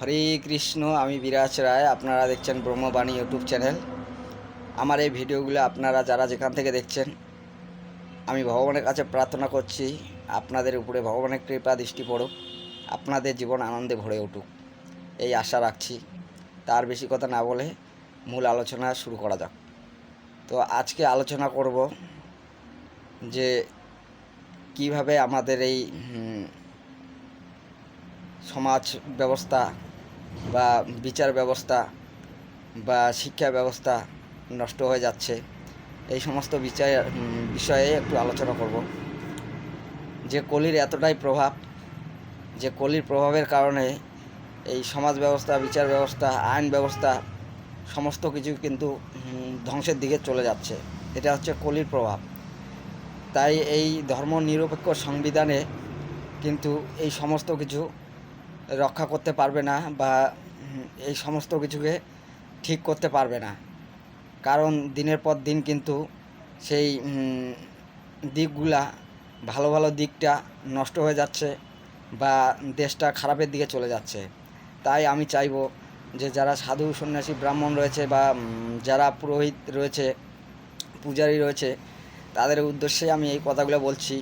হরে কৃষ্ণ। আমি বিরাজ রায়। আপনারা দেখছেন ব্রহ্মবাণী ইউটিউব চ্যানেল। আমার এই ভিডিওগুলো আপনারা যারা যেখান থেকে দেখছেন, আমি ভগবানের কাছে প্রার্থনা করছি আপনাদের উপরে ভগবানের কৃপা দৃষ্টি পড়ুক, আপনাদের জীবন আনন্দে ভরে উঠুক, এই আশা রাখছি। তার বেশি কথা না বলে মূল আলোচনা শুরু করা যাক। তো আজকে আলোচনা করব যে কিভাবে আমাদের এই সমাজ ব্যবস্থা বা বিচার ব্যবস্থা বা শিক্ষা ব্যবস্থা নষ্ট হয়ে যাচ্ছে, এই সমস্ত বিষয়ে একটু আলোচনা করব। যে কলির এতটাই প্রভাব, যে কলির প্রভাবের কারণে এই সমাজ ব্যবস্থা, বিচার ব্যবস্থা, আইন ব্যবস্থা সমস্ত কিছু কিন্তু ধ্বংসের দিকে চলে যাচ্ছে। এটা হচ্ছে কলির প্রভাব। তাই এই ধর্মনিরপেক্ষ সংবিধানে কিন্তু এই সমস্ত কিছু রক্ষা করতে পারবে না বা এই সমস্ত কিছুকে ঠিক করতে পারবে না। কারণ দিনের পর দিন কিন্তু সেই দিকগুলা, ভালো ভালো দিকটা নষ্ট হয়ে যাচ্ছে বা দেশটা খারাপের দিকে চলে যাচ্ছে। তাই আমি চাইব যে যারা সাধু সন্ন্যাসী ব্রাহ্মণ রয়েছে বা যারা পুরোহিত রয়েছে, পূজারী রয়েছে, তাদের উদ্দেশ্যে আমি এই কথাগুলো বলছি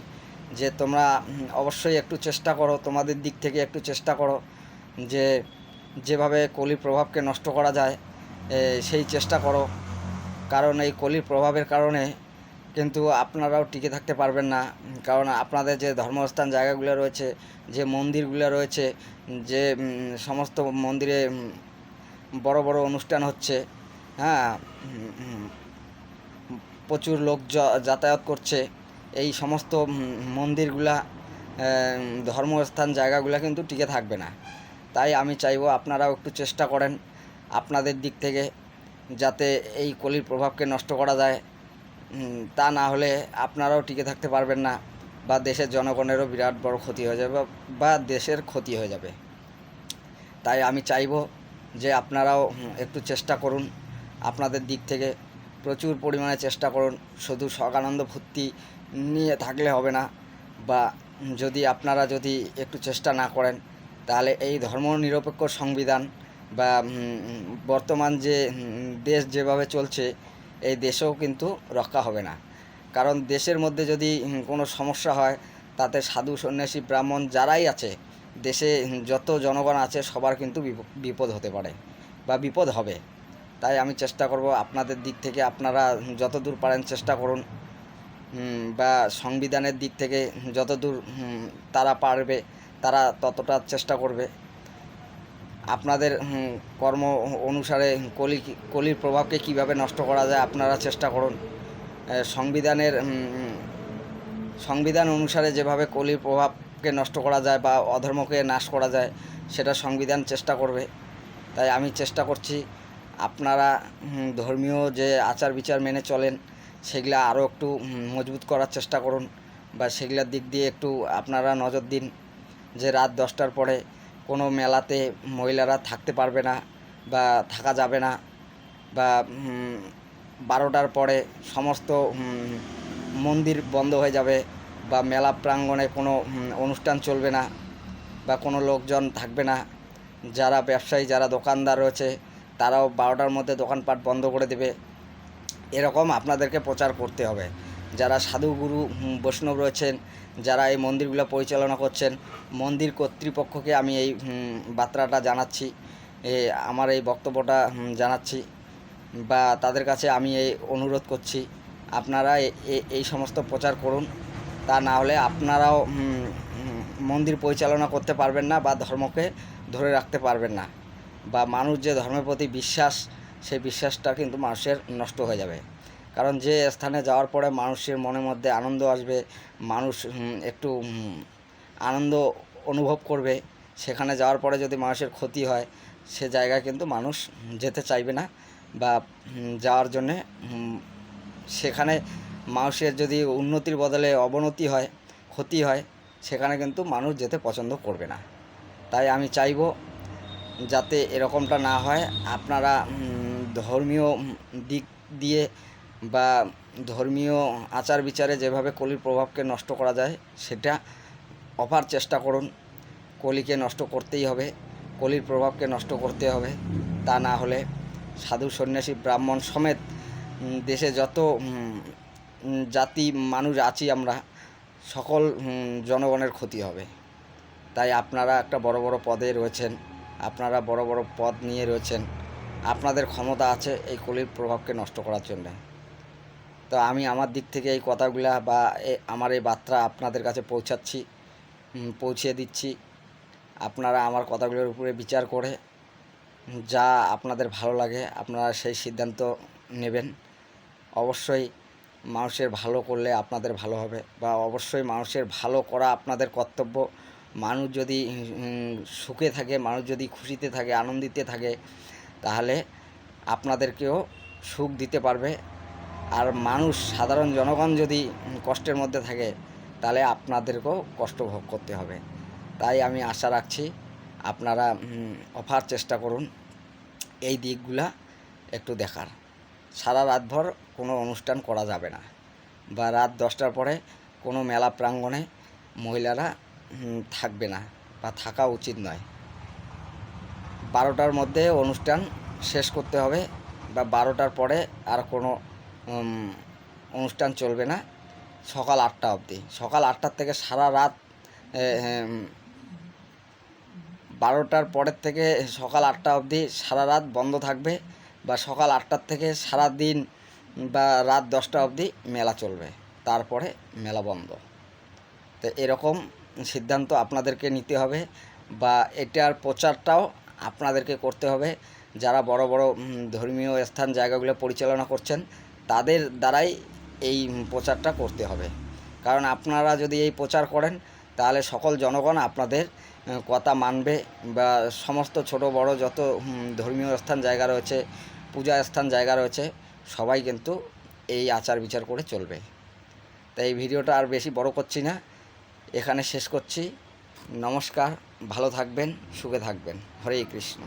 যে তোমরা অবশ্যই একটু চেষ্টা করো, তোমাদের দিক থেকে একটু চেষ্টা করো যে যেভাবে কলির প্রভাবকে নষ্ট করা যায় সেই চেষ্টা করো। কারণ এই কলির প্রভাবের কারণে কিন্তু আপনারাও টিকে থাকতে পারবেন না। কারণ আপনাদের যে ধর্মস্থান জায়গাগুলো রয়েছে, যে মন্দিরগুলো রয়েছে, যে সমস্ত মন্দিরে বড় বড় অনুষ্ঠান হচ্ছে, হ্যাঁ, প্রচুর লোক যাতায়াত করছে, এই সমস্ত মন্দিরগুলা, ধর্মস্থান জায়গাগুলো কিন্তু টিকে থাকবে না। তাই আমি চাইবো আপনারাও একটু চেষ্টা করেন আপনাদের দিক থেকে, যাতে এই কলির প্রভাবকে নষ্ট করা যায়। তা না হলে আপনারাও টিকে থাকতে পারবেন না বা দেশের জনগণেরও বিরাট বড় ক্ষতি হয়ে যাবে বা দেশের ক্ষতি হয়ে যাবে। তাই আমি চাইবো যে আপনারাও একটু চেষ্টা করুন, আপনাদের দিক থেকে প্রচুর পরিমাণে চেষ্টা করুন। শুধু সগানন্দ ভর্তি নিয়ে থাকলে হবে না, বা আপনারা যদি একটু চেষ্টা না করেন, তাহলে এই ধর্মনিরপেক্ষ সংবিধান বা বর্তমান যে দেশ যেভাবে চলছে, এই দেশেও কিন্তু রক্ষা হবে না। কারণ দেশের মধ্যে যদি কোনো সমস্যা হয়, তাতে সাধু সন্ন্যাসী ব্রাহ্মণ যারাই আছে, দেশে যত জনগণ আছে, সবার কিন্তু বিপদ হতে পারে বা বিপদ হবে। তাই আমি চেষ্টা করব আপনাদের দিক থেকে আপনারা যতদূর পারেন চেষ্টা করুন, বা সংবিধানের দিক থেকে যতদূর তারা পারবে তারা ততটা চেষ্টা করবে। আপনাদের কর্ম অনুসারে কলির প্রভাবকে কিভাবে নষ্ট করা যায় আপনারা চেষ্টা করুন। সংবিধান অনুসারে যেভাবে কলির প্রভাবকে নষ্ট করা যায় বা অধর্মকে নাশ করা যায়, সেটা সংবিধান চেষ্টা করবে। তাই আমি চেষ্টা করছি আপনারা ধর্মীয় যে আচার বিচার মেনে চলেন, সেগুলা আরও একটু মজবুত করার চেষ্টা করুন, বা সেগুলার দিক দিয়ে একটু আপনারা নজর দিন। যে রাত 10টার পরে কোনো মেলাতে মহিলারা থাকতে পারবে না বা থাকা যাবে না, বা 12টার পরে সমস্ত মন্দির বন্ধ হয়ে যাবে, বা মেলা প্রাঙ্গণে কোনো অনুষ্ঠান চলবে না, বা কোনো লোকজন থাকবে না। যারা ব্যবসায়ী, যারা দোকানদার রয়েছে, তারাও 12টার মধ্যে দোকানপাট বন্ধ করে দেবে। এরকম আপনাদেরকে প্রচার করতে হবে। যারা সাধুগুরু বৈষ্ণব রয়েছেন, যারা এই মন্দিরগুলো পরিচালনা করছেন, মন্দির কর্তৃপক্ষকে আমি এই বার্তাটা জানাচ্ছি, আমার এই বক্তব্যটা জানাচ্ছি, বা তাদের কাছে আমি এই অনুরোধ করছি, আপনারা এই সমস্ত প্রচার করুন। তা না হলে আপনারাও মন্দির পরিচালনা করতে পারবেন না বা ধর্মকে ধরে রাখতে পারবেন না, বা মানুষ যে ধর্মের প্রতি বিশ্বাস, সেই বিশ্বাসটা কিন্তু মানুষের নষ্ট হয়ে যাবে। কারণ যে স্থানে যাওয়ার পরে মানুষের মনের মধ্যে আনন্দ আসবে, মানুষ একটু আনন্দ অনুভব করবে, সেখানে যাওয়ার পরে যদি মানুষের ক্ষতি হয়, সে জায়গায় কিন্তু মানুষ যেতে চাইবে না, বা যাওয়ার জন্যে সেখানে মানুষের যদি উন্নতির বদলে অবনতি হয়, ক্ষতি হয়, সেখানে কিন্তু মানুষ যেতে পছন্দ করবে না। তাই আমি চাইব যাতে এরকমটা না হয়। আপনারা ধর্মীয় দিক দিয়ে বা ধর্মীয় আচার বিচারে যেভাবে কলির প্রভাবকে নষ্ট করা যায়, সেটা অপার চেষ্টা করুন। কলিকে নষ্ট করতেই হবে। কলির প্রভাবকে নষ্ট করতে হবে। তা না হলে সাধু সন্ন্যাসী ব্রাহ্মণ সমেত দেশে যত জাতি মানুষ আছি আমরা সকল জনগণের ক্ষতি হবে। তাই আপনারা একটা বড় বড় পদে রয়েছেন, আপনারা বড় বড় পদ নিয়ে রয়েছেন, আপনাদের ক্ষমতা আছে এই কলির প্রভাবকে নষ্ট করার জন্য। তো আমি আমার দিক থেকে এই কথাগুলা বা আমার এই বার্তা আপনাদের কাছে পৌঁছিয়ে দিচ্ছি। আপনারা আমার কথাগুলোর উপরে বিচার করে যা আপনাদের ভালো লাগে আপনারা সেই সিদ্ধান্ত নেবেন। অবশ্যই মানুষের ভালো করলে আপনাদের ভালো হবে, বা অবশ্যই মানুষের ভালো করা আপনাদের কর্তব্য। মানুষ যদি সুখে থাকে, মানুষ যদি খুশিতে থাকে, আনন্দিতে থাকে, তাহলে আপনাদেরকেও সুখ দিতে পারবে। আর মানুষ সাধারণ জনগণ যদি কষ্টের মধ্যে থাকে তাহলে আপনাদেরকেও কষ্ট ভোগ করতে হবে। তাই আমি আশা রাখছি আপনারা অফার চেষ্টা করুন এই দিকগুলা একটু দেখার। সারা রাতভর কোনো অনুষ্ঠান করা যাবে না, বা রাত 10টার পরে কোনো মেলা প্রাঙ্গণে মহিলারা থাকবে না, বা থাকা উচিত নয়। 12টার মধ্যে অনুষ্ঠান শেষ করতে হবে, বা 12টার পরে আর কোনো অনুষ্ঠান চলবে না। সকাল 8টা অবধি, সকাল 8টার থেকে সারা রাত 12টার পরের থেকে সকাল 8টা অবধি সারা রাত বন্ধ থাকবে, বা সকাল 8টার থেকে সারা দিন বা রাত 10টা অবধি মেলা চলবে, তারপরে মেলা বন্ধ। তো এরকম সিদ্ধান্ত আপনাদেরকে নিতে হবে, বা এটার প্রচারটাও আপনাদেরকে করতে হবে। যারা বড় বড় ধর্মীয় স্থান জায়গাগুলো পরিচালনা করছেন তাদের দ্বারাই এই প্রচারটা করতে হবে। কারণ আপনারা যদি এই প্রচার করেন তাহলে সকল জনগণ আপনাদের কথা মানবে, বা সমস্ত ছোট বড় যত ধর্মীয় স্থান জায়গা রয়েছে, পূজা স্থান জায়গা রয়েছে, সবাই কিন্তু এই আচার বিচার করে চলবে। তাই এই ভিডিওটা আর বেশি বড় করছি না, এখানে শেষ করছি। নমস্কার, ভালো থাকবেন, সুখে থাকবেন। হরে কৃষ্ণ।